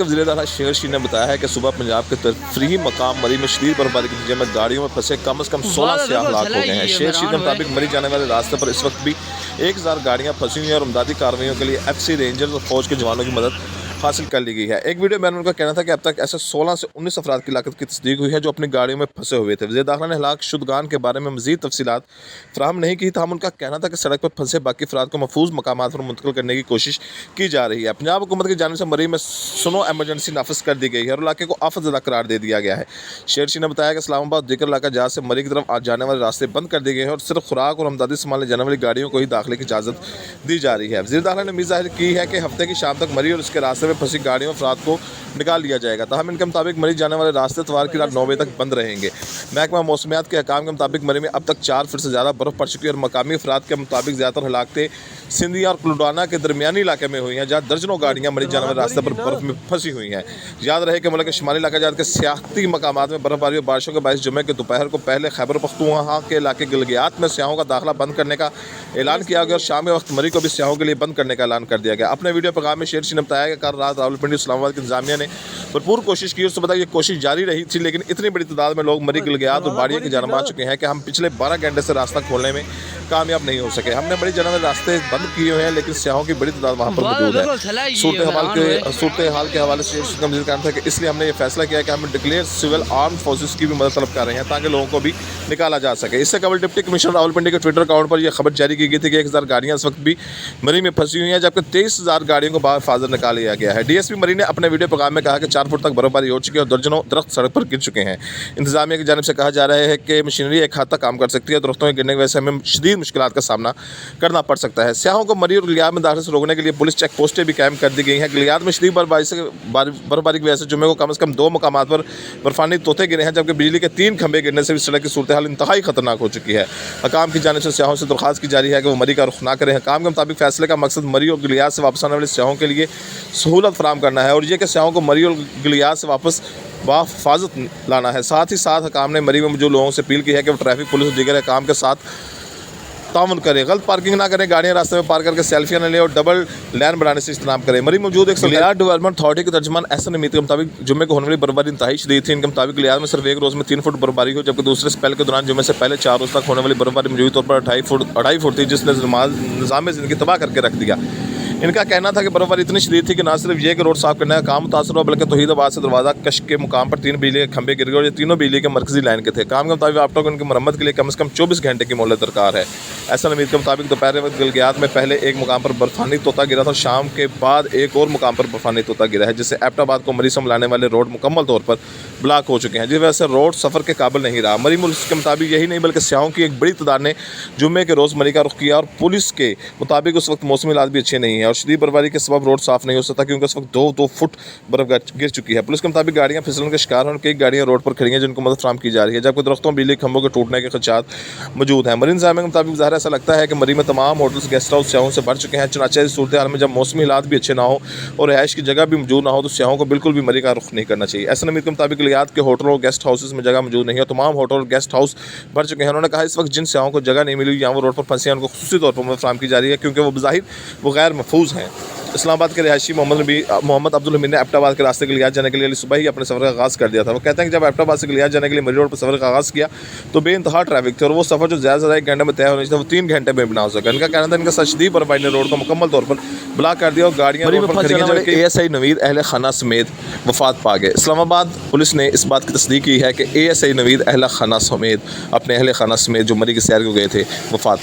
के वज़ीर आला शेर शी ने बताया है कि सुबह पंजाब के तफरीही मकाम मरी में शदीद बर्फबारी के नतीजे में गाड़ियों में फंसे कम से कम 16 सियाह हलाक हो गए हैं। शेर शी के मुताबिक मरी जाने वाले रास्ते पर इस वक्त भी 1000 गाड़ियाँ फंसी हुई हैं और इमदादी कार्रवाइयों के लिए FC रेंजर्स और फौज के जवानों की मदद हासिल कर ली गई है। एक वीडियो में उनका कहना था कि अब तक ऐसे 16 से 19 अफराद की लाकत की तस्दीक हुई है जो अपनी गाड़ियों में फंसे हुए थे। वज़ीर दाखिला ने हलाक शुदगान के बारे में मज़ीद तफसीलात फराहम नहीं की, ताहम उनका कहना था कि सड़क पर फंसे बाकी अफराद को महफूज मकामात पर मुंतकिल करने की कोशिश की जा रही है। पंजाब हुकूमत की जानिब से मरी में सुनो एमरजेंसी नाफिज कर दी गई है और इलाके को आफत ज़दा करार दे दिया गया है। शेर शी ने बताया कि इस्लामाबाद दिकर इलाका जहाज से मरी की तरफ आज जाने वाले रास्ते बंद कर दिए गए हैं और सिर्फ खुराक और हमदर्दी संभालने जाने वाली गाड़ियों को ही दाखिले की इजाज़त दी जा रही है। वज़ीर दाखिला ने उम्मीद जाहिर की है कि हफ्ते की शाम तक मरी और उसके रास्ते में फंसी गाड़ियों को निकाल लिया जाएगा। ताहम इनके मुताबिक मरी जाने वाले रास्ते इतवार की रात 9 बजे तक बंद रहेंगे। महकमा मौसमियात के अहकाम के मुताबिक मरी में अब तक 4 फीट से ज़्यादा बर्फ़ पड़ चुकी है और मकामी अफराद के मुताबिक ज़्यादातर हलाकतें सिंधिया और कुलडाना के दरमियानी इलाके में हुई हैं, जहाँ दर्जनों गाड़ियाँ मरी जाने वाले रास्ते पर बर्फ़ में फंसी हुई हैं। याद रहे कि मुल्क के शुमाली इलाका जात के सियाहती मकामात में बर्फबारी और बारिशों के बायस जुमे के दोपहर को पहले खैबर पख्तूनख्वा के इलाके गिलगियात में सियाहों का दाखिला बंद करने का ऐलान किया गया और शाम के वक्त मरी को भी सियाहों के लिए बंद करने का ऐलान कर दिया गया। अपने वीडियो पैगाम में शेर शी ने बताया कि कल रात रावलपिंडी इस्लामाबाद की इंतजामिया ने भरपूर कोशिश की। उससे बताया ये कोशिश जारी रही थी, लेकिन इतनी बड़ी तादाद में लोग मरी गिलगियात और बाड़ियों की जानब आ चुके हैं कि हम पिछले 12 घंटे से रास्ता खोलने में कामयाब नहीं हो सके। हमने बड़ी जानब रास्ते बंद किए हुए हैं, लेकिन सियाहों की बड़ी तादाद वहाँ पर मौजूद है। सूरत हाल के हवाले से कहना था कि इसलिए हमने ये फैसला किया कि हम डिक्लेयर सिविल आर्म फोर्सेस की भी मदद तलब कर रहे हैं ताकि लोगों को भी निकाला जा सके। इससे कबल डिप्टी कमिश्नर रावलपिंडी के ट्विटर अकाउंट पर यह खबर जारी की गई थी कि 1000 गाड़ियाँ इस वक्त भी मरी में फंसी हुई हैं, जबकि 23000 गाड़ियों को बाहिफाजत निकाल लिया गया है। DSP मरी ने अपने वीडियो पैगाम में कहा कि 4 फुट तक बर्फबारी हो चुकी है और दर्जनों दरख्त सड़क पर गिर चुके हैं। इंतजामिया की जानिब से कहा जा रहा है कि मशीनरी एक हद तक काम कर सकती है, दरख्तों के गिरने की वजह से हमें शदीद मुश्किलात का सामना करना पड़ सकता है। सियाहों को मरी और गिलियात में दाखिल से रोकने के लिए पुलिस चेक पोस्टें भी कायम कर दी गई हैं। गिलियात में शदीद बर्फबारी की वजह से जुम्मे को कम से कम 2 मकामात पर बर्फानी तोते गिरे हैं, जबकि बिजली के 3 खंभे गिरने से भी सड़क की सूरत हाल इंतहाई खतरनाक हो चुकी है। हकाम की जानिब से सियाहों से दरख्वास्त की जा रही है कि वो मरी का रुख ना करें। हकाम के मुताबिक फैसले का मकसद मरी और गिलियात से वापस आने वाले सियाहों के लिए सहूलत फराहम करना है और यह कि सियाहों को मरी और गिलियात से वापस बाहिफाजत लाना है। साथ ही साथ हकाम ने मरी में मौजूद लोगों से अपील की है कि वो ट्रैफिक पुलिस और दीगर हकाम के साथ ताउन करें, गलत पार्किंग ना करें, गाड़ियाँ रास्ते में पार करके सेल्फियाँ न लें और डबल लेन बनाने से इस्तेमाल करें। मरी मौजूद एक गिलियात डेवलपमेंट अथॉरिटी के तर्जमान एहसन हमीद के मुताबिक जुम्मे को होने वाली बर्फबारी इंतहाई शदीद थी। इनके मुताबिक गिलियात में सिर्फ एक रोज़ में 3 फुट बर्फबारी हुई, जबकि दूसरे स्पेल के दौरान जुम्मे से पहले 4 रोज़ तक होने वाली बर्फबारी मौजूद तौर पर 2.5 फुट थी, जिसने निज़ाम ज़िंदगी तबाह करके रख दिया। इनका कहना था कि बर्फबारी इतनी शदीद थी कि ना सिर्फ ये कि रोड साफ करने का काम मुतासर हुआ, बल्कि तौहीदाबाद से दरवाज़ा कश के मुकाम पर 3 बिजली के खंभे गिर गए और ये तीनों बिजली के मरकजी लाइन के थे। काम के मुताबिक आप लोग उनकी मरम्मत के लिए कम से कम 24 घंटे की मोहलत दरकार है। ऐसा नमीद के मुताबिक दोपहर वक्त गिलगियात में पहले एक मुकाम पर बर्फानी तोता गिरा था और शाम के बाद एक और मुकाम पर बर्फानी तोता गिरा है, जिससे एबटाबाद को मरी से मिलाने वाले रोड मुकम्मल तौर पर ब्लॉक हो चुके हैं, जिस वजह से रोड सफ़र के काबिल नहीं रहा। मरी मुल्क के मुताबिक यही नहीं बल्कि सियाहों की एक बड़ी तादाद ने जुम्मे के रोज़ मरी का रुख किया और पुलिस के मुताबिक उस वक्त मौसमी हालात भी अच्छे नहीं है और शदीद बर्फबारी के सबब रोड साफ नहीं हो सकता क्योंकि उस वक्त 2 फुट बर्फ गिर चुकी है। पुलिस के मुताबिक गाड़ियाँ फिसलन के शिकार हैं और कई गाड़ियाँ रोड पर खड़ी हैं जिनको मदद फराहम की जा रही है, जबकि दरख्तों बिजली खंभों के टूटने के खदशात मौजूद हैं। मरी इंतजामिया के मुताबिक ज़ाहिर ऐसा लगता है कि मरी में तमाम होटल्स गेस्ट हाउस सियाहों से भर चुके हैं। चुनाचे सूरत हाल में जब मौसमी हालात भी अच्छे ना हो और रिहाइश की जगह भी मौजूद ना हो तो सियाहों को बिल्कुल भी मरी का रुख नहीं करना चाहिए। ऐसे नमीद के मुताबिक गिलियात के होटलों और गेस्ट हाउसेस में जगह मौजूद नहीं है और तमाम होटल और गेस्ट हाउस भर चुके हैं। उन्होंने कहा इस वक्त जिन सियाहों को जगह नहीं मिली या वो रोड पर फंसे हैं उनको खुसूसी तौर पर मदद फराहम की जा रही है क्योंकि वो बज़ाहिर वो गैर महफूज हैं। इस्लामाबाद के रिहायशी मोहम्मद अब्दुल हमीद ने एबटाबाद के रास्ते गिलियात जाने के लिए सुबह ही अपने सफ़र का आगाज़ कर दिया था। वो कहते हैं कि जब एबटाबाद से गिलियात जाने के लिए मरी रोड पर सफ़र का आगाज़ किया तो बेइंतहा ट्रैफिक थे और वो सफ़र जो ज़्यादा से ज़्यादा 1 घंटे में तय होना चाहिए वो 3 घंटे में बना हो सका। इनका कहना था इनका शदीद बर्फबारी ने रोड को मुकम्मल तौर पर ब्लॉक कर दिया और गाड़ियाँ ASI नवीद अहल खाना समेत वफात पा गए। इस्लामाबाद पुलिस ने इस बात की तस्दीक की है कि ASI नवीद अहल खाना समेत अपने अहल खाना समेत जो मरी की सैर को गए थे वफात